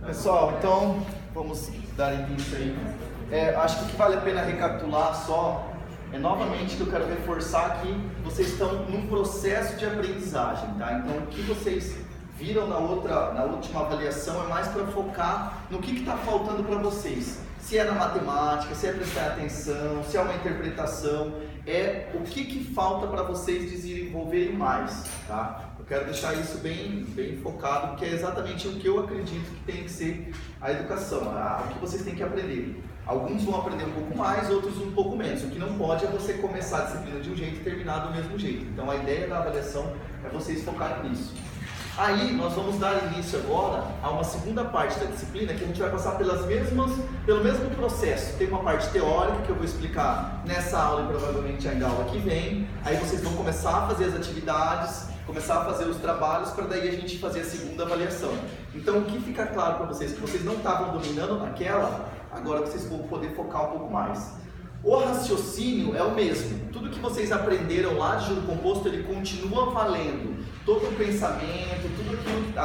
Pessoal, então vamos dar início aí. Acho que o que vale a pena recapitular só é novamente que eu quero reforçar que vocês estão num processo de aprendizagem, tá? Então o que vocês viram na última avaliação é mais para focar no que está faltando para vocês. Se é na matemática, se é prestar atenção, se é uma interpretação, o que falta para vocês desenvolverem mais, tá? Eu quero deixar isso bem focado, porque é exatamente o que eu acredito que tem que ser a educação, o que vocês têm que aprender. Alguns vão aprender um pouco mais, outros um pouco menos. O que não pode é você começar a disciplina de um jeito e terminar do mesmo jeito. Então a ideia da avaliação é vocês focarem nisso. Aí nós vamos dar início agora a uma segunda parte da disciplina que a gente vai passar pelo mesmo processo. Tem uma parte teórica que eu vou explicar nessa aula e provavelmente ainda a aula que vem. Aí vocês vão começar a fazer as atividades, começar a fazer os trabalhos para daí a gente fazer a segunda avaliação. Então o que fica claro para vocês que vocês não estavam dominando naquela, agora vocês vão poder focar um pouco mais. O raciocínio é o mesmo. Tudo que vocês aprenderam lá de juro composto, ele continua valendo. Todo o pensamento,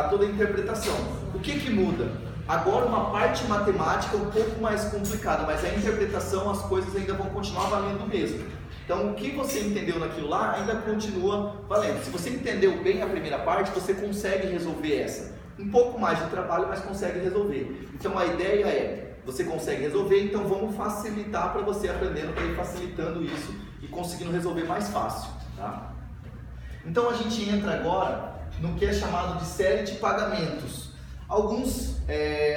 toda a interpretação. O que muda? Agora uma parte matemática um pouco mais complicada, mas a interpretação, as coisas ainda vão continuar valendo mesmo. Então o que você entendeu naquilo lá ainda continua valendo. Se você entendeu bem a primeira parte, você consegue resolver essa. Um pouco mais de trabalho, mas consegue resolver. Então a ideia é, você consegue resolver, então vamos facilitar para você aprendendo, para ir facilitando isso e conseguindo resolver mais fácil, tá? Então a gente entra agora no que é chamado de série de pagamentos. Alguns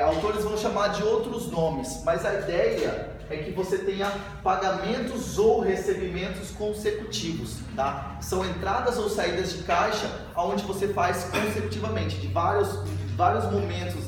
autores vão chamar de outros nomes, mas a ideia é que você tenha pagamentos ou recebimentos consecutivos, tá? São entradas ou saídas de caixa onde você faz consecutivamente, de vários momentos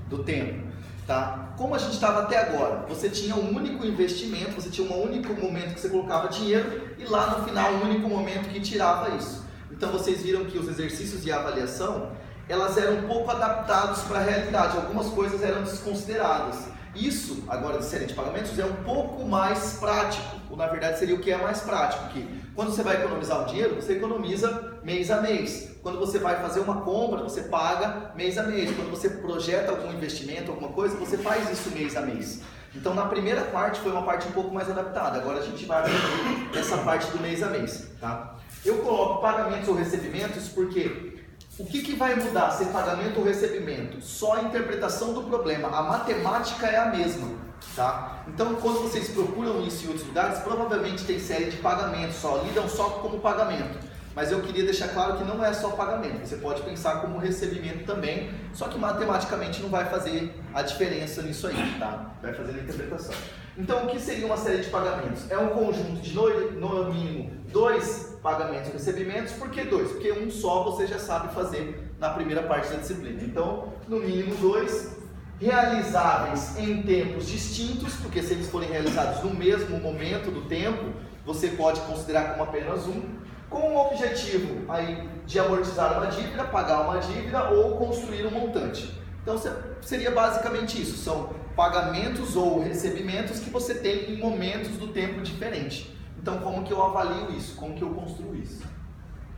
do tempo. Tá? Como a gente estava até agora, você tinha um único investimento, você tinha um único momento que você colocava dinheiro e lá no final um único momento que tirava isso. Então vocês viram que os exercícios e a avaliação, elas eram um pouco adaptados para a realidade, algumas coisas eram desconsideradas. Isso, agora de série de pagamentos, é um pouco mais prático, ou na verdade seria o que é mais prático, que quando você vai economizar o dinheiro, você economiza mês a mês. Quando você vai fazer uma compra, você paga mês a mês. Quando você projeta algum investimento, alguma coisa, você faz isso mês a mês. Então na primeira parte foi uma parte um pouco mais adaptada, agora a gente vai aprender essa parte do mês a mês, tá? Eu coloco pagamentos ou recebimentos porque o que vai mudar, se é pagamento ou recebimento? Só a interpretação do problema, a matemática é a mesma, tá? Então quando vocês procuram isso em outros lugares, provavelmente tem série de pagamentos, lidam só como pagamento. Mas eu queria deixar claro que não é só pagamento, você pode pensar como recebimento também, só que matematicamente não vai fazer a diferença nisso aí, tá? Vai fazer a interpretação. Então o que seria uma série de pagamentos? É um conjunto de no mínimo 2 pagamentos e recebimentos. Por que 2? Porque um só você já sabe fazer na primeira parte da disciplina. Então, no mínimo 2, realizáveis em tempos distintos, porque se eles forem realizados no mesmo momento do tempo, você pode considerar como apenas um, com o objetivo aí de amortizar uma dívida, pagar uma dívida ou construir um montante. Então seria basicamente isso, são pagamentos ou recebimentos que você tem em momentos do tempo diferentes. Então como que eu avalio isso, como que eu construo isso,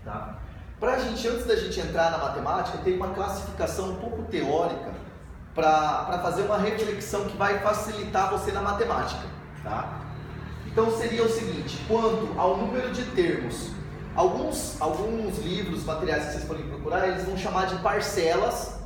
tá? Antes da gente entrar na matemática, tem uma classificação um pouco teórica para fazer uma reflexão que vai facilitar você na matemática, tá? Então seria o seguinte, quanto ao número de termos, alguns livros, materiais que vocês forem procurar, eles vão chamar de parcelas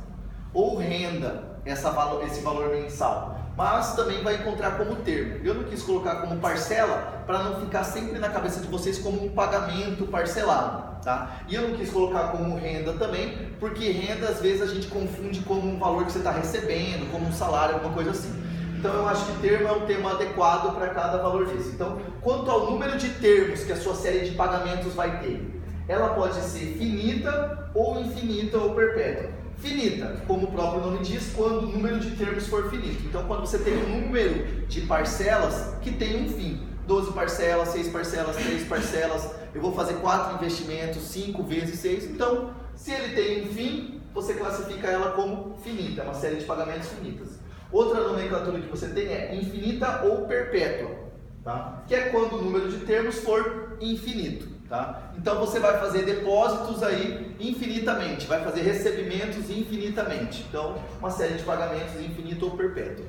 ou renda, esse valor mensal, mas também vai encontrar como termo. Eu não quis colocar como parcela para não ficar sempre na cabeça de vocês como um pagamento parcelado, tá? E eu não quis colocar como renda também, porque renda às vezes a gente confunde como um valor que você está recebendo, como um salário, alguma coisa assim. Então eu acho que termo é um termo adequado para cada valor disso. Então, quanto ao número de termos que a sua série de pagamentos vai ter, ela pode ser finita ou infinita ou perpétua. Finita, como o próprio nome diz, quando o número de termos for finito. Então, quando você tem um número de parcelas que tem um fim, 12 parcelas, 6 parcelas, 3 parcelas, eu vou fazer 4 investimentos, 5 vezes 6. Então, se ele tem um fim, você classifica ela como finita, uma série de pagamentos finitas. Outra nomenclatura que você tem é infinita ou perpétua, tá? Que é quando o número de termos for infinito. tá? Então você vai fazer depósitos aí infinitamente, vai fazer recebimentos infinitamente. Então, uma série de pagamentos infinito ou perpétuo.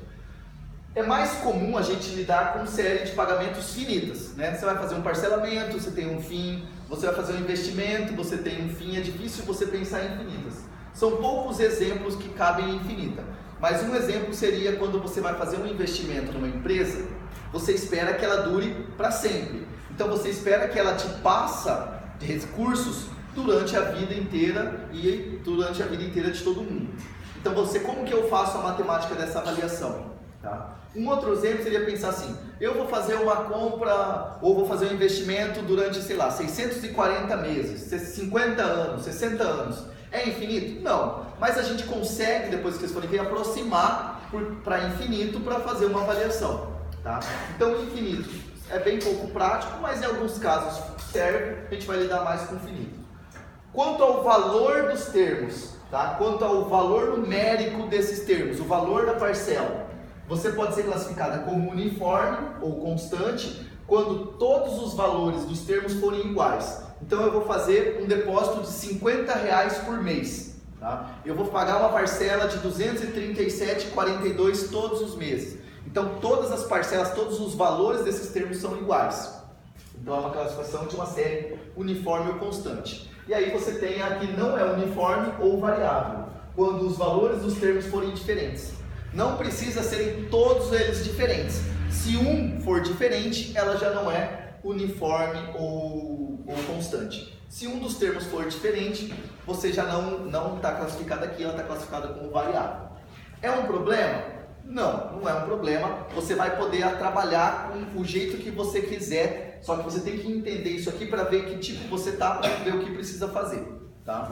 É mais comum a gente lidar com série de pagamentos finitas, né? Você vai fazer um parcelamento, você tem um fim, você vai fazer um investimento, você tem um fim, é difícil você pensar em infinitas. São poucos exemplos que cabem em infinita, mas um exemplo seria quando você vai fazer um investimento numa empresa, você espera que ela dure para sempre. Então você espera que ela te passa de recursos durante a vida inteira e durante a vida inteira de todo mundo. Então como que eu faço a matemática dessa avaliação? Tá? Um outro exemplo seria pensar assim, eu vou fazer uma compra ou vou fazer um investimento durante, sei lá, 640 meses, 50 anos, 60 anos. É infinito? Não, mas a gente consegue, depois que vocês forem ver, aproximar para infinito para fazer uma avaliação. Tá? Então infinito é bem pouco prático, mas em alguns casos serve, a gente vai lidar mais com infinito. Quanto ao valor dos termos, tá? Quanto ao valor numérico desses termos, o valor da parcela, você pode ser classificada como uniforme ou constante quando todos os valores dos termos forem iguais. Então eu vou fazer um depósito de R$50 por mês. Tá? Eu vou pagar uma parcela de R$ 237,42 todos os meses. Então todas as parcelas, todos os valores desses termos são iguais. Então é uma classificação de uma série uniforme ou constante. E aí você tem a que não é uniforme ou variável, quando os valores dos termos forem diferentes. Não precisa serem todos eles diferentes. Se um for diferente, ela já não é uniforme ou constante. Se um dos termos for diferente, você já não está classificada aqui, ela está classificada como variável. É um problema? Não, não é um problema. Você vai poder trabalhar com o jeito que você quiser, só que você tem que entender isso aqui para ver que tipo você está, para ver o que precisa fazer. Tá?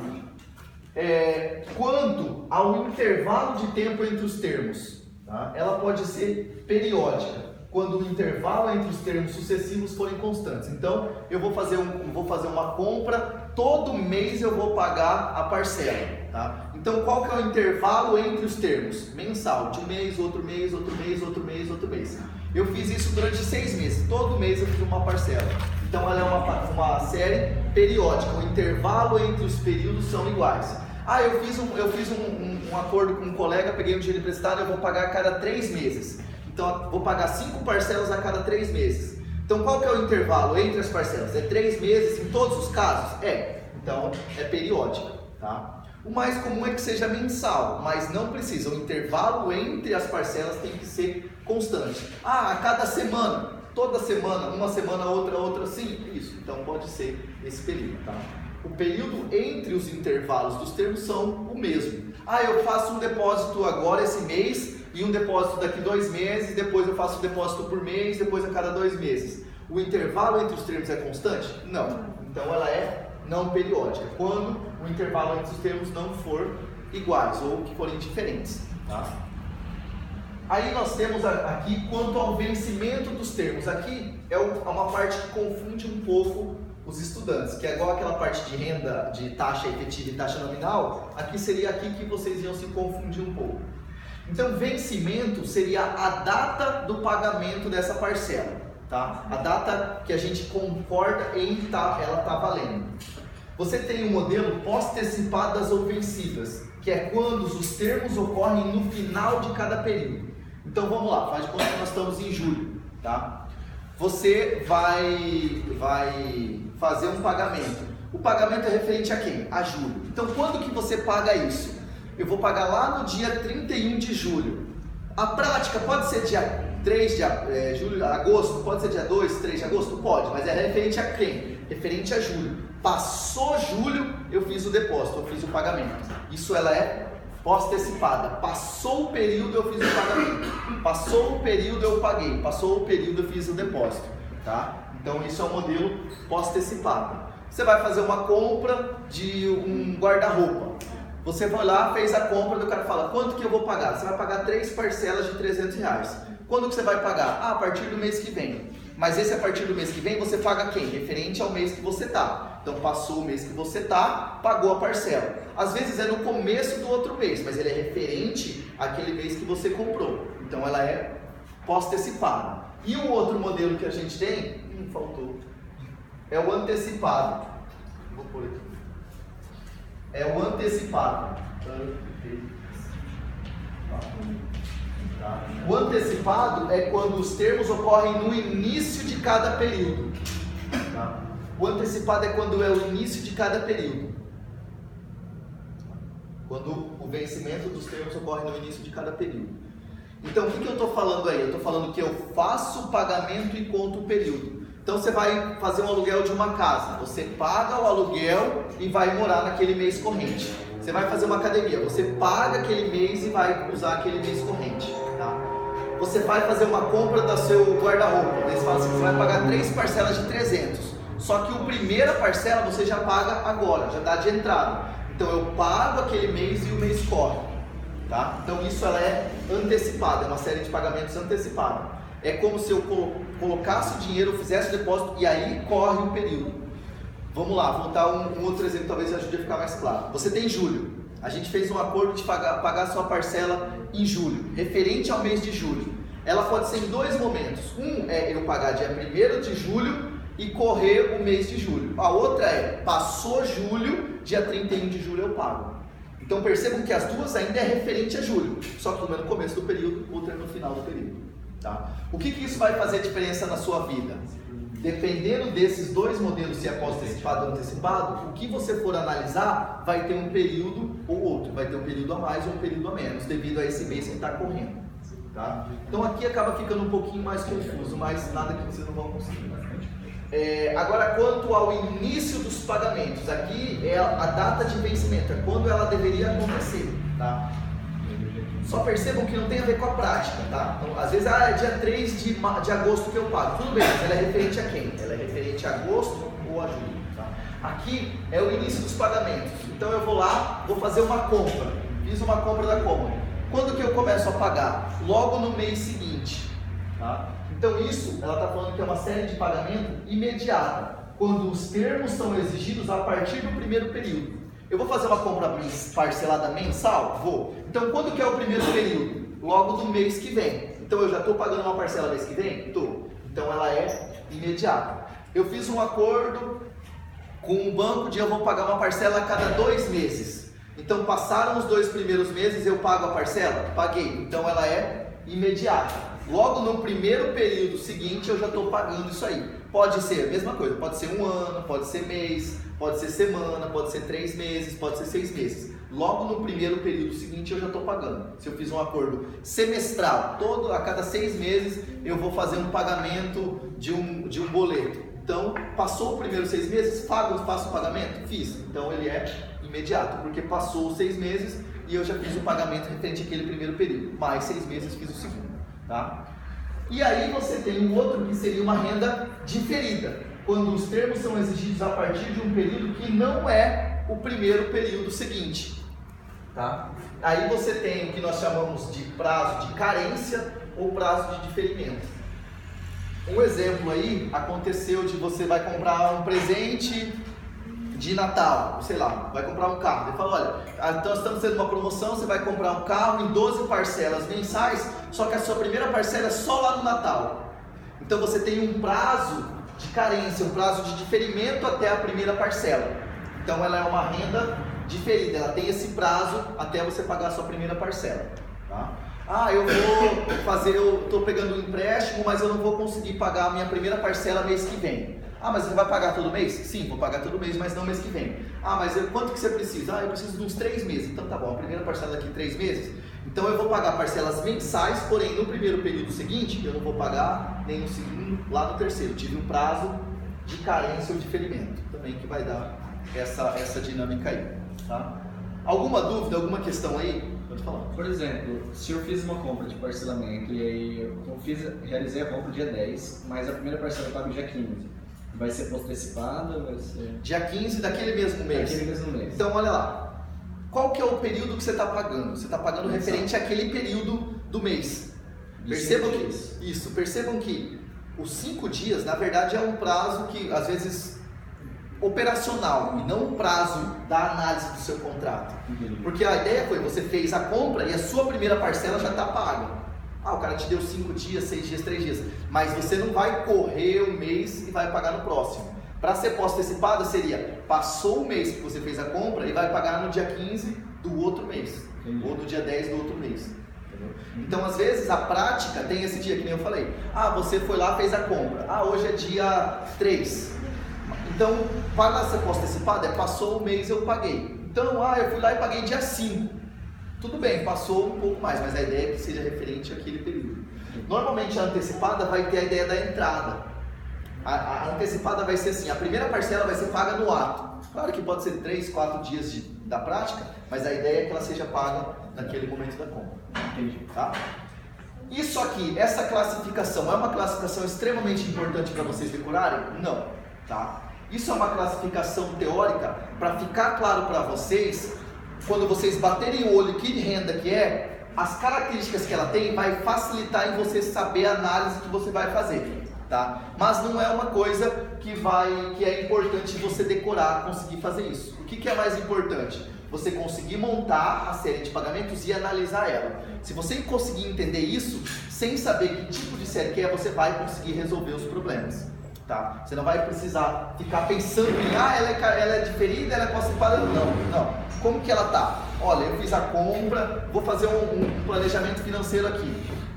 Quanto ao intervalo de tempo entre os termos, tá? Ela pode ser periódica, quando o intervalo entre os termos sucessivos forem constantes. Então, eu vou fazer uma compra, todo mês eu vou pagar a parcela. Tá? Então, qual que é o intervalo entre os termos? Mensal, de um mês, outro mês, outro mês, outro mês, outro mês. Eu fiz isso durante 6 meses, todo mês eu fiz uma parcela. Então, ela é uma série periódica, o intervalo entre os períodos são iguais. Eu fiz um acordo com um colega, peguei um dinheiro emprestado, eu vou pagar a cada 3 meses. Então, vou pagar 5 parcelas a cada 3 meses. Então, qual que é o intervalo entre as parcelas? É 3 meses em todos os casos? Então, é periódica. Tá? O mais comum é que seja mensal, mas não precisa. O intervalo entre as parcelas tem que ser constante. A cada semana, toda semana, uma semana, outra, sim, isso. Então, pode ser esse período. Tá? O período entre os intervalos dos termos são o mesmo. Eu faço um depósito agora esse mês e um depósito daqui 2 meses, depois eu faço um depósito por mês, depois a cada 2 meses. O intervalo entre os termos é constante? Não. Então ela é não periódica, quando o intervalo entre os termos não for iguais ou que forem diferentes. Tá? Aí nós temos aqui quanto ao vencimento dos termos. Aqui é uma parte que confunde um pouco os estudantes, que é igual aquela parte de renda, de taxa efetiva e taxa nominal. Aqui seria aqui que vocês iam se confundir um pouco. Então, vencimento seria a data do pagamento dessa parcela, tá? A data que a gente concorda em ela tá valendo. Você tem um modelo pós-antecipadas ou vencidas, que é quando os termos ocorrem no final de cada período. Então, vamos lá, faz de conta que nós estamos em julho, tá? Você vai fazer um pagamento. O pagamento é referente a quem? A julho. Então, quando que você paga isso? Eu vou pagar lá no dia 31 de julho. A prática pode ser dia 3 de julho, agosto, pode ser dia 2, 3 de agosto? Pode, mas é referente a quem? Referente a julho. Passou julho, eu fiz o depósito, eu fiz o pagamento. Isso ela é pós-antecipada. Passou o período, eu fiz o pagamento. Passou o período, eu paguei. Passou o período, eu fiz o depósito. Tá? Então isso é um modelo pós-antecipado. Você vai fazer uma compra de um guarda-roupa. Você vai lá, fez a compra, o cara fala, quanto que eu vou pagar? Você vai pagar 3 parcelas de R$300. Quando que você vai pagar? A partir do mês que vem. Mas esse a partir do mês que vem, você paga quem? Referente ao mês que você tá. Então passou o mês que você tá, pagou a parcela. Às vezes é no começo do outro mês, mas ele é referente àquele mês que você comprou. Então ela é pós-antecipada. E um outro modelo que a gente tem, faltou. é o antecipado. Vou pôr aqui. É o antecipado. O antecipado é quando os termos ocorrem no início de cada período. O antecipado é quando é o início de cada período. Quando o vencimento dos termos ocorre no início de cada período. Então, o que eu estou falando aí? Eu estou falando que eu faço o pagamento e conto o período. Então, você vai fazer um aluguel de uma casa. Você paga o aluguel e vai morar naquele mês corrente. Você vai fazer uma academia. Você paga aquele mês e vai usar aquele mês corrente. Tá? Você vai fazer uma compra do seu guarda-roupa. Eles falam assim, você vai pagar 3 parcelas de 300. Só que a primeira parcela você já paga agora, já dá de entrada. Então eu pago aquele mês e o mês corre. Tá? Então isso ela é antecipada, é uma série de pagamentos antecipada. É como se eu colocasse o dinheiro, fizesse o depósito e aí corre o período. Vamos lá, vou dar um outro exemplo, talvez ajude a ficar mais claro. Você tem julho. A gente fez um acordo de pagar a sua parcela em julho, referente ao mês de julho. Ela pode ser em 2 momentos. Um é eu pagar dia 1º de julho e correr o mês de julho. A outra é, passou julho, dia 31 de julho eu pago. Então percebam que as duas ainda é referente a julho, só que uma é no começo do período, outra é no final do período. Tá? O que isso vai fazer diferença na sua vida? Dependendo desses 2 modelos, se é pós-antecipado ou antecipado, o que você for analisar vai ter um período ou outro, vai ter um período a mais ou um período a menos, devido a esse mês que está correndo. Tá? Então aqui acaba ficando um pouquinho mais confuso, mas nada que vocês não vão conseguir. Agora, quanto ao início dos pagamentos, aqui é a data de vencimento, é quando ela deveria acontecer. Tá? Só percebam que não tem a ver com a prática, tá? Então, às vezes é dia 3 de agosto que eu pago. Tudo bem, mas ela é referente a quem? Ela é referente a agosto ou a julho, tá? Aqui é o início dos pagamentos. Então eu vou lá, vou fazer uma compra. Fiz uma compra da Common. Quando que eu começo a pagar? Logo no mês seguinte, tá? Então isso, ela está falando que é uma série de pagamento imediata. Quando os termos são exigidos a partir do primeiro período. Eu vou fazer uma compra parcelada mensal? Vou. Então, quando que é o primeiro período? Logo do mês que vem. Então, eu já estou pagando uma parcela mês que vem? Estou. Então, ela é imediata. Eu fiz um acordo com o banco de eu vou pagar uma parcela a cada 2 meses. Então, passaram os 2 primeiros meses, eu pago a parcela? Paguei. Então, ela é imediata. Logo no primeiro período seguinte, eu já estou pagando isso aí. Pode ser a mesma coisa, pode ser 1 ano, pode ser mês, pode ser semana, pode ser 3 meses, pode ser 6 meses. Logo no primeiro período seguinte eu já estou pagando. Se eu fiz um acordo semestral, a cada 6 meses eu vou fazer um pagamento de um boleto. Então, passou o primeiro 6 meses, faço o pagamento? Fiz. Então ele é imediato, porque passou os 6 meses e eu já fiz o pagamento referente àquele primeiro período. Mais 6 meses fiz o segundo. Tá? E aí você tem um outro que seria uma renda diferida, quando os termos são exigidos a partir de um período que não é o primeiro período seguinte. Tá? Aí você tem o que nós chamamos de prazo de carência ou prazo de diferimento. Um exemplo aí, aconteceu de você vai comprar um presente de Natal, sei lá, vai comprar um carro. Ele fala, olha, então estamos tendo uma promoção, você vai comprar um carro em 12 parcelas mensais, só que a sua primeira parcela é só lá no Natal. Então você tem um prazo de carência, um prazo de diferimento até a primeira parcela. Então ela é uma renda diferida, ela tem esse prazo até você pagar a sua primeira parcela. Tá? Eu estou pegando um empréstimo, mas eu não vou conseguir pagar a minha primeira parcela mês que vem. Mas você vai pagar todo mês? Sim, vou pagar todo mês, mas não mês que vem. Mas quanto que você precisa? Eu preciso de uns 3 meses. Então tá bom, a primeira parcela daqui 3 meses. Então eu vou pagar parcelas mensais, porém no primeiro período seguinte, eu não vou pagar nem no segundo, lá no terceiro. Tive um prazo de carência ou diferimento, também que vai dar essa dinâmica aí. Tá? Alguma dúvida, alguma questão aí? Pode falar. Por exemplo, se eu fiz uma compra de parcelamento e aí eu realizei a compra dia 10, mas a primeira parcela eu pago dia 15. Vai ser post-antecipada? Vai ser... Dia 15 daquele mesmo mês. Daquele mesmo mês. Então, olha lá. Qual que é o período que você está pagando? Você está pagando referente àquele período do mês. Percebam que os 5 dias, na verdade, é um prazo que, às vezes, operacional, e não um prazo da análise do seu contrato. Porque a ideia foi, você fez a compra e a sua primeira parcela já está paga. O cara te deu 5 dias, 6 dias, 3 dias, mas você não vai correr um mês e vai pagar no próximo. Para ser pós-antecipada seria, passou o mês que você fez a compra e vai pagar no dia 15 do outro mês, ou no dia 10 do outro mês. Entendeu? Então, às vezes, a prática tem esse dia, que nem eu falei. Ah, você foi lá, fez a compra. Ah, hoje é dia 3. Então, para ser pós-antecipada, passou o mês eu paguei. Então, eu fui lá e paguei dia 5. Tudo bem, passou um pouco mais, mas a ideia é que seja referente àquele período. Normalmente, a antecipada vai ter a ideia da entrada. A antecipada vai ser assim, a primeira parcela vai ser paga no ato. Claro que pode ser 3, 4 dias da prática, mas a ideia é que ela seja paga naquele momento da compra. Entendi. Tá? Isso aqui, essa classificação, é uma classificação extremamente importante para vocês decorarem? Não. Tá? Isso é uma classificação teórica para ficar claro para vocês, quando vocês baterem o olho que renda que é, as características que ela tem vai facilitar em você saber a análise que você vai fazer. Tá? Mas não é uma coisa que é importante você decorar, conseguir fazer isso. O que é mais importante? Você conseguir montar a série de pagamentos e analisar ela. Se você conseguir entender isso, sem saber que tipo de série que é, você vai conseguir resolver os problemas. Tá? Você não vai precisar ficar pensando em, ela é diferida, ela é pós-antecipada. Não. Como que ela tá? Olha, eu fiz a compra, vou fazer um planejamento financeiro aqui.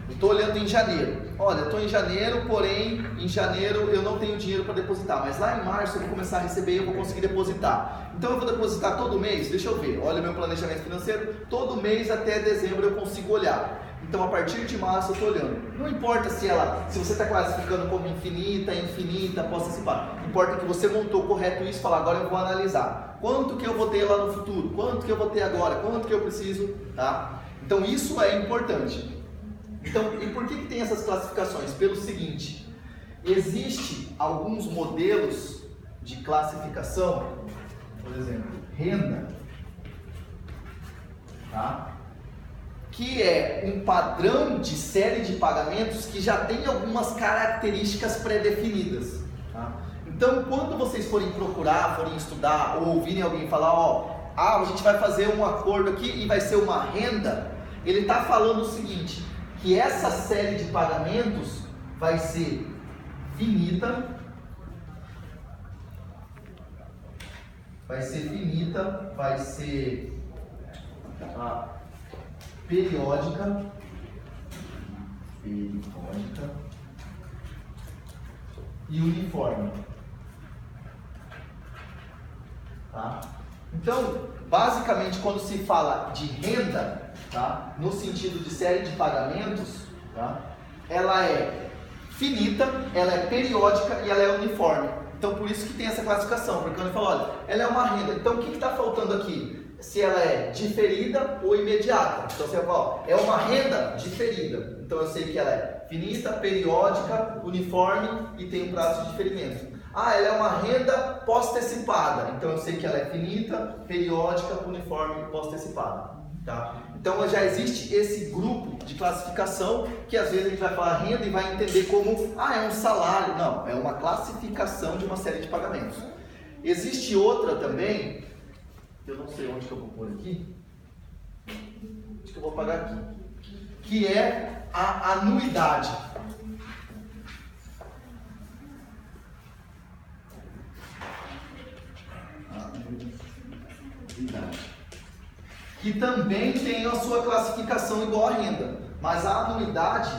Estou olhando em janeiro. Olha, estou em janeiro, porém, em janeiro eu não tenho dinheiro para depositar. Mas lá em março eu vou começar a receber e eu vou conseguir depositar. Então eu vou depositar todo mês? Deixa eu ver. Olha o meu planejamento financeiro. Todo mês até dezembro eu consigo olhar. Então a partir de março eu estou olhando. Não importa se você está classificando como infinita, pós-antecipada. Importa que você montou correto isso e falar, agora eu vou analisar. Quanto que eu vou ter lá no futuro? Quanto que eu vou ter agora? Quanto que eu preciso? Tá? Então isso é importante. Então, e por que tem essas classificações? Pelo seguinte, existe alguns modelos de classificação, por exemplo, renda, tá? Que é um padrão de série de pagamentos que já tem algumas características pré-definidas. Tá? Então, quando vocês forem procurar, forem estudar ou ouvirem alguém falar, a gente vai fazer um acordo aqui e vai ser uma renda, ele está falando o seguinte, que essa série de pagamentos vai ser finita, vai ser periódica e uniforme. Tá? Então, basicamente, quando se fala de renda, tá? No sentido de série de pagamentos, tá? Ela é finita, ela é periódica e ela é uniforme. Então, por isso que tem essa classificação, porque quando eu falo, olha, ela é uma renda, então o que está faltando aqui? Se ela é diferida ou imediata. Então, você fala, é uma renda diferida. Então, eu sei que ela é finita, periódica, uniforme e tem um prazo de diferimento. Ela é uma renda pós-antecipada. Então, eu sei que ela é finita, periódica, uniforme e pós-antecipada. Tá? Então já existe esse grupo de classificação que às vezes a gente vai falar renda e vai entender como é um salário. Não, é uma classificação de uma série de pagamentos. Existe outra também, eu não sei onde que eu vou pôr aqui, acho que eu vou apagar aqui, que é a anuidade. Que também tem a sua classificação igual à renda, mas a anuidade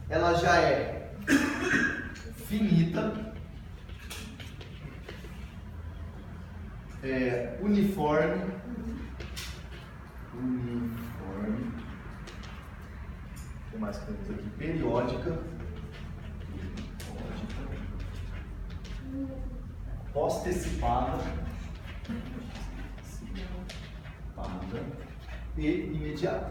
ela já é finita, uniforme, o que mais que temos aqui? Periódica, pós-antecipada e imediata.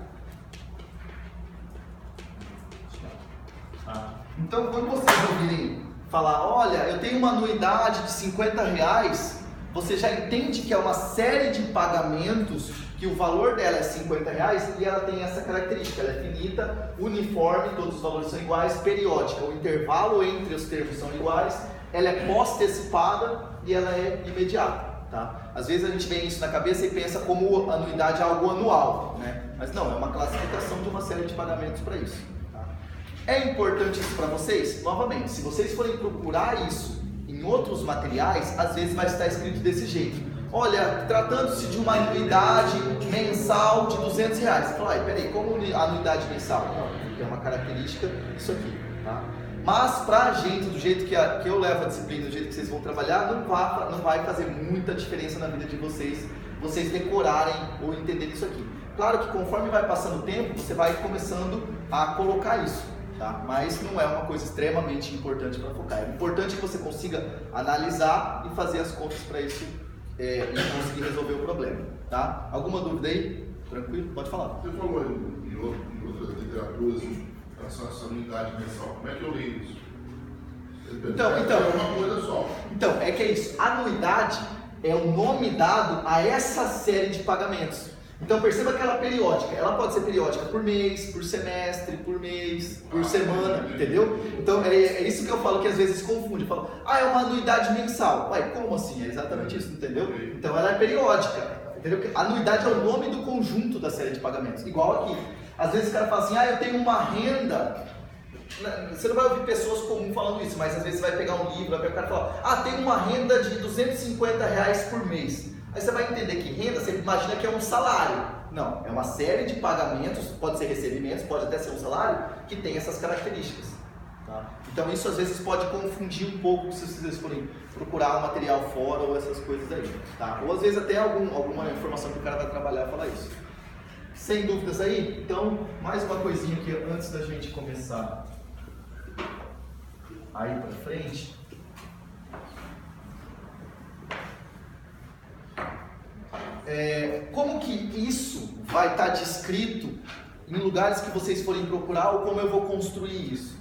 Então, quando vocês ouvirem falar, olha, eu tenho uma anuidade de R$50, você já entende que é uma série de pagamentos que o valor dela é R$50 e ela tem essa característica, ela é finita, uniforme, todos os valores são iguais, periódica, o intervalo entre os termos são iguais, ela é pós-antecipada e ela é imediata. Tá? Às vezes a gente vê isso na cabeça e pensa como anuidade algo anual, né? Mas não, é uma classificação de uma série de pagamentos para isso. Tá? É importante isso para vocês? Novamente, se vocês forem procurar isso em em outros materiais, às vezes vai estar escrito desse jeito. Olha, tratando-se de uma anuidade mensal de R$200. Você fala, peraí, como anuidade mensal? Não, tem uma característica isso aqui, tá? Mas para a gente, do jeito que eu levo a disciplina, do jeito que vocês vão trabalhar, não vai fazer muita diferença na vida de vocês decorarem ou entenderem isso aqui. Claro que conforme vai passando o tempo, você vai começando a colocar isso, tá? Mas não é uma coisa extremamente importante para focar. É importante que você consiga analisar e fazer as contas para isso e conseguir resolver o problema, tá? Alguma dúvida aí? Tranquilo? Pode falar. Você falou em outras literaturas essa anuidade mensal. Como é que eu leio isso? Então, é uma coisa só. Então, é que é isso. Anuidade é o nome dado a essa série de pagamentos. Então perceba que ela é periódica. Ela pode ser periódica por mês, por semestre, por mês, por semana, entendeu? Então é isso que eu falo que às vezes confunde. Falo, é uma anuidade mensal. Ué, como assim? É exatamente isso, entendeu? Então ela é periódica, entendeu? Anuidade é o nome do conjunto da série de pagamentos. Igual aqui. Às vezes o cara fala assim, eu tenho uma renda. Você não vai ouvir pessoas comuns falando isso, mas às vezes você vai pegar um livro, vai pegar o cara e falar, tem uma renda de R$250 por mês. Aí você vai entender que renda, você imagina que é um salário. Não, é uma série de pagamentos, pode ser recebimentos, pode até ser um salário, que tem essas características. Tá? Então isso às vezes pode confundir um pouco se vocês forem procurar um material fora ou essas coisas aí. Tá? Ou às vezes até alguma informação que o cara vai trabalhar fala isso. Sem dúvidas aí? Então, mais uma coisinha aqui antes da gente começar a ir para frente. Como que isso vai estar descrito em lugares que vocês forem procurar ou como eu vou construir isso?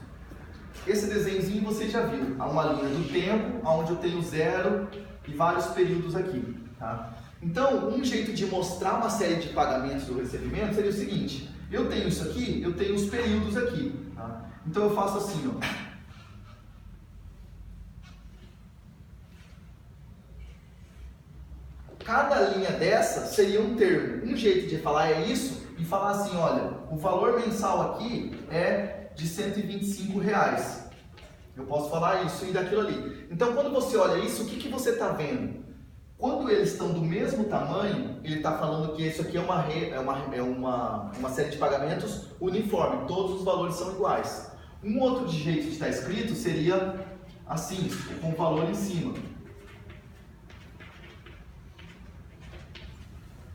Esse desenhozinho você já viu, há uma linha do tempo, onde eu tenho 0 e vários períodos aqui, tá? Então, um jeito de mostrar uma série de pagamentos ou recebimentos seria o seguinte, eu tenho isso aqui, eu tenho os períodos aqui, tá? Então eu faço assim, ó. Cada linha dessa seria um termo. Um jeito de falar é isso e falar assim, olha, o valor mensal aqui é de R$125. Eu posso falar isso e daquilo ali. Então, quando você olha isso, o que você está vendo? Quando eles estão do mesmo tamanho, ele está falando que isso aqui é uma série de pagamentos uniforme. Todos os valores são iguais. Um outro jeito de estar escrito seria assim, com o valor em cima.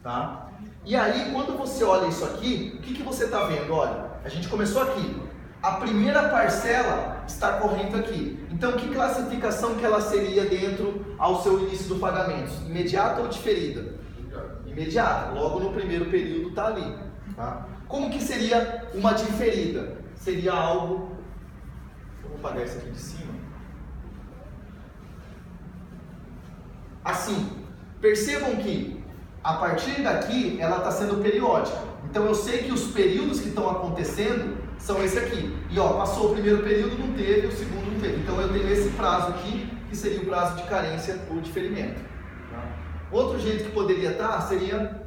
Tá? E aí, quando você olha isso aqui, o que você está vendo? Olha, a gente começou aqui. A primeira parcela está correndo aqui. Então, que classificação que ela seria dentro ao seu início do pagamento? Imediata ou diferida? Imediata. Logo no primeiro período está ali. Tá? Como que seria uma diferida? Seria algo... Vou apagar isso aqui de cima. Assim. Percebam que a partir daqui, ela está sendo periódica. Então, eu sei que os períodos que estão acontecendo são esse aqui. E passou o primeiro período, não teve, o segundo não teve. Então, eu tenho esse prazo aqui, que seria o prazo de carência ou diferimento. Tá? Outro jeito que poderia estar seria...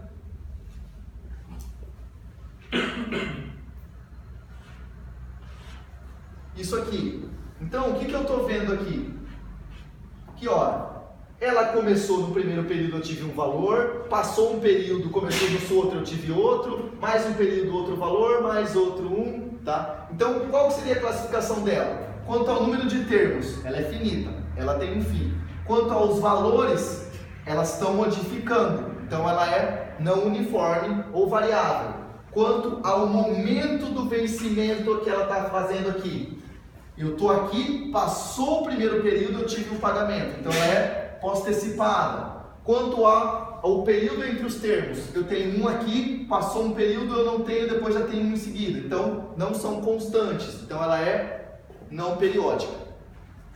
isso aqui. Então, o que eu estou vendo aqui? Que hora? Ela começou no primeiro período, eu tive um valor, passou um período, começou no outro, eu tive outro, mais um período, outro valor, mais outro um, tá? Então, qual seria a classificação dela? Quanto ao número de termos, ela é finita, ela tem um fim. Quanto aos valores, elas estão modificando, então ela é não uniforme ou variável. Quanto ao momento do vencimento que ela está fazendo aqui, eu estou aqui, passou o primeiro período, eu tive um pagamento, então é pós-antecipada. Quanto ao período entre os termos, eu tenho um aqui, passou um período, eu não tenho, depois já tenho um em seguida. Então, não são constantes. Então, ela é não periódica.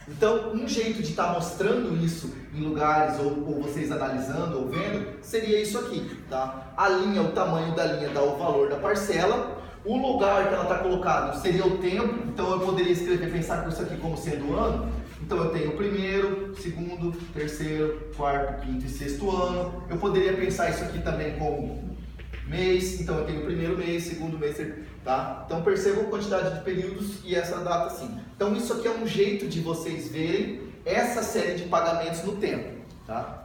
Então, um jeito de estar mostrando isso em lugares, ou vocês analisando ou vendo, seria isso aqui. Tá? A linha, o tamanho da linha dá o valor da parcela. O lugar que ela está colocado seria o tempo. Então, eu poderia escrever, pensar com isso aqui como sendo o ano. Então eu tenho o primeiro, segundo, terceiro, quarto, quinto e sexto ano. Eu poderia pensar isso aqui também como mês. Então eu tenho o primeiro mês, segundo mês, tá? Então percebam a quantidade de períodos e essa data sim. Então isso aqui é um jeito de vocês verem essa série de pagamentos no tempo, tá?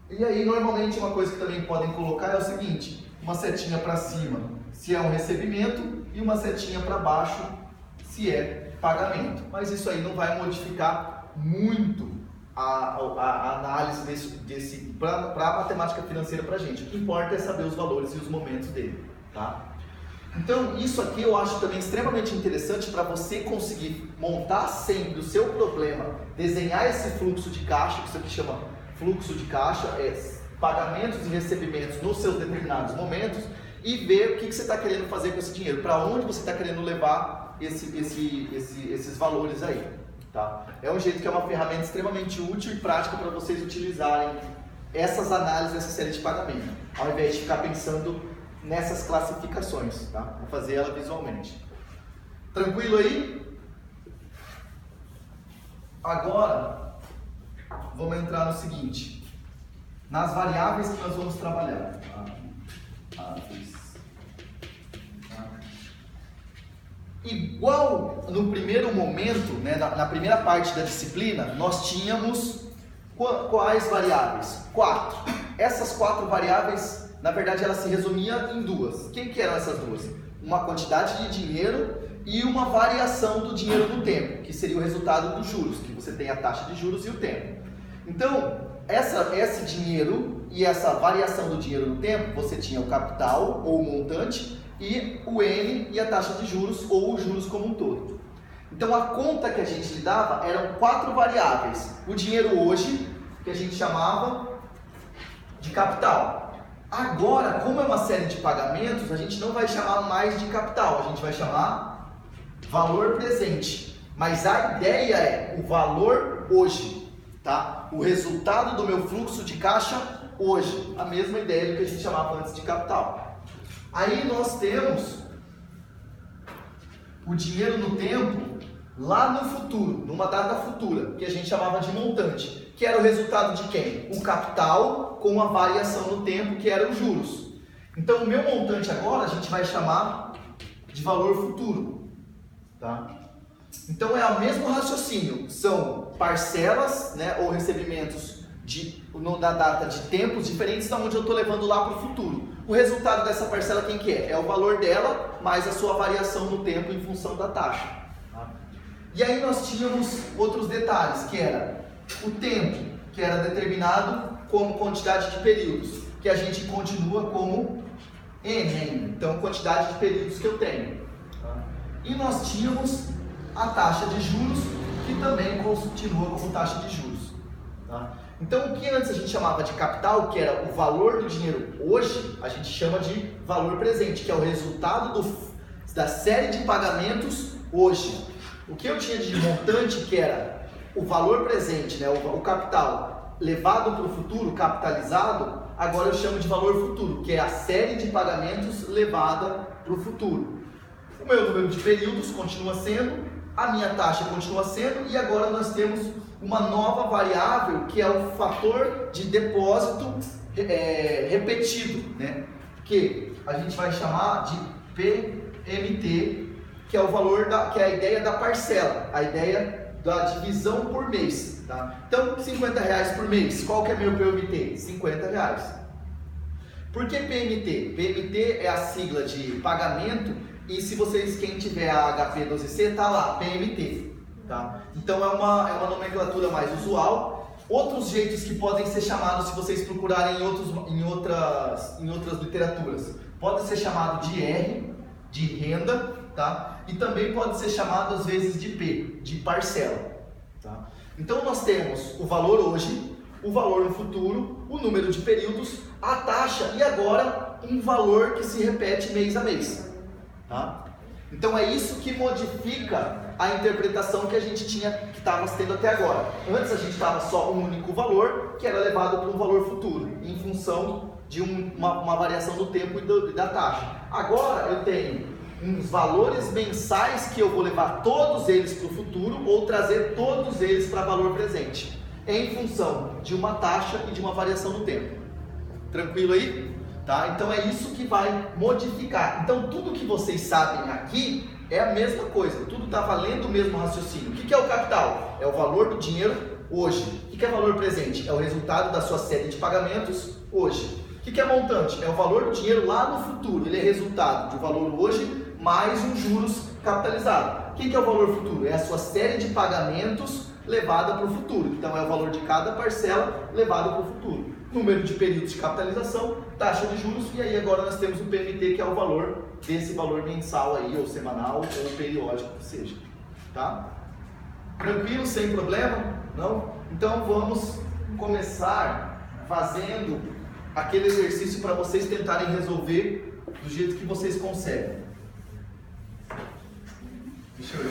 E aí, normalmente, uma coisa que também podem colocar é o seguinte, uma setinha para cima se é um recebimento e uma setinha para baixo se é pagamento. Mas isso aí não vai modificar muito a análise para a matemática financeira para a gente. O que importa é saber os valores e os momentos dele, tá? Então, isso aqui eu acho também extremamente interessante para você conseguir montar sempre o seu problema, desenhar esse fluxo de caixa, que isso aqui chama fluxo de caixa, pagamentos e recebimentos nos seus determinados momentos, e ver o que você está querendo fazer com esse dinheiro, para onde você está querendo levar esses valores aí. Tá? É um jeito que é uma ferramenta extremamente útil e prática para vocês utilizarem essas análises dessa série de pagamento, ao invés de ficar pensando nessas classificações, tá? Vou fazer ela visualmente. Tranquilo aí? Agora, vamos entrar no seguinte, nas variáveis que nós vamos trabalhar. Igual no primeiro momento, né, na primeira parte da disciplina, nós tínhamos quais variáveis? 4. Essas 4 variáveis, na verdade, elas se resumiam em 2. Quem que eram essas 2? Uma quantidade de dinheiro e uma variação do dinheiro no tempo, que seria o resultado dos juros, que você tem a taxa de juros e o tempo. Então, esse dinheiro e essa variação do dinheiro no tempo, você tinha o capital ou o montante e o N e a taxa de juros ou os juros como um todo. Então a conta que a gente lidava eram 4 variáveis. O dinheiro hoje, que a gente chamava de capital. Agora, como é uma série de pagamentos, a gente não vai chamar mais de capital, a gente vai chamar valor presente. Mas a ideia é o valor hoje, tá? O resultado do meu fluxo de caixa hoje. A mesma ideia do que a gente chamava antes de capital. Aí nós temos o dinheiro no tempo lá no futuro, numa data futura, que a gente chamava de montante, que era o resultado de quem? O capital com a variação no tempo, que eram os juros. Então o meu montante agora a gente vai chamar de valor futuro, tá? Então é o mesmo raciocínio, são parcelas, né, ou recebimentos da data de tempos diferentes da onde eu estou levando lá para o futuro. O resultado dessa parcela quem que é? É o valor dela mais a sua variação no tempo em função da taxa. Tá? E aí nós tínhamos outros detalhes, que era o tempo, que era determinado como quantidade de períodos, que a gente continua como N, então quantidade de períodos que eu tenho. Tá? E nós tínhamos a taxa de juros, que também continua como taxa de juros. Tá? Então, o que antes a gente chamava de capital, que era o valor do dinheiro hoje, a gente chama de valor presente, que é o resultado da série de pagamentos hoje. O que eu tinha de montante, que era o valor presente, né, o capital levado para o futuro, capitalizado, agora eu chamo de valor futuro, que é a série de pagamentos levada para o futuro. O meu número de períodos continua sendo, a minha taxa continua sendo, e agora nós temos uma nova variável, que é o fator de depósito repetido, né? Que a gente vai chamar de PMT, que é o valor que é a ideia da parcela, a ideia da divisão por mês, tá? Então, R$50 por mês, qual que é meu PMT? R$50. Por que PMT? PMT é a sigla de pagamento, e se quem tiver a HP 12C, tá lá, PMT. Tá? Então é uma nomenclatura mais usual. Outros jeitos que podem ser chamados, se vocês procurarem em outras literaturas, pode ser chamado de R, de renda, tá? E também pode ser chamado às vezes de P, de parcela. Tá? Então nós temos o valor hoje, o valor no futuro, o número de períodos, a taxa e agora um valor que se repete mês a mês. Tá? Então é isso que modifica a interpretação que a gente que estava tendo até agora. Antes a gente estava só um único valor, que era levado para um valor futuro, em função de uma variação do tempo e da taxa. Agora eu tenho uns valores mensais que eu vou levar todos eles para o futuro ou trazer todos eles para valor presente, em função de uma taxa e de uma variação no tempo. Tranquilo aí? Tá? Então é isso que vai modificar. Então tudo que vocês sabem aqui É a mesma coisa, tudo está valendo o mesmo raciocínio. O que é o capital? É o valor do dinheiro hoje. O que é valor presente? É o resultado da sua série de pagamentos hoje. O que é montante? É o valor do dinheiro lá no futuro. Ele é resultado de um valor hoje mais um juros capitalizado. O que é o valor futuro? É a sua série de pagamentos levada para o futuro. Então é o valor de cada parcela levada para o futuro. Número de períodos de capitalização, taxa de juros, e aí agora nós temos o PMT, que é o valor desse valor mensal aí, ou semanal, ou periódico que seja. Tá? Tranquilo, sem problema? Não? Então vamos começar fazendo aquele exercício para vocês tentarem resolver do jeito que vocês conseguem. Deixa eu ver.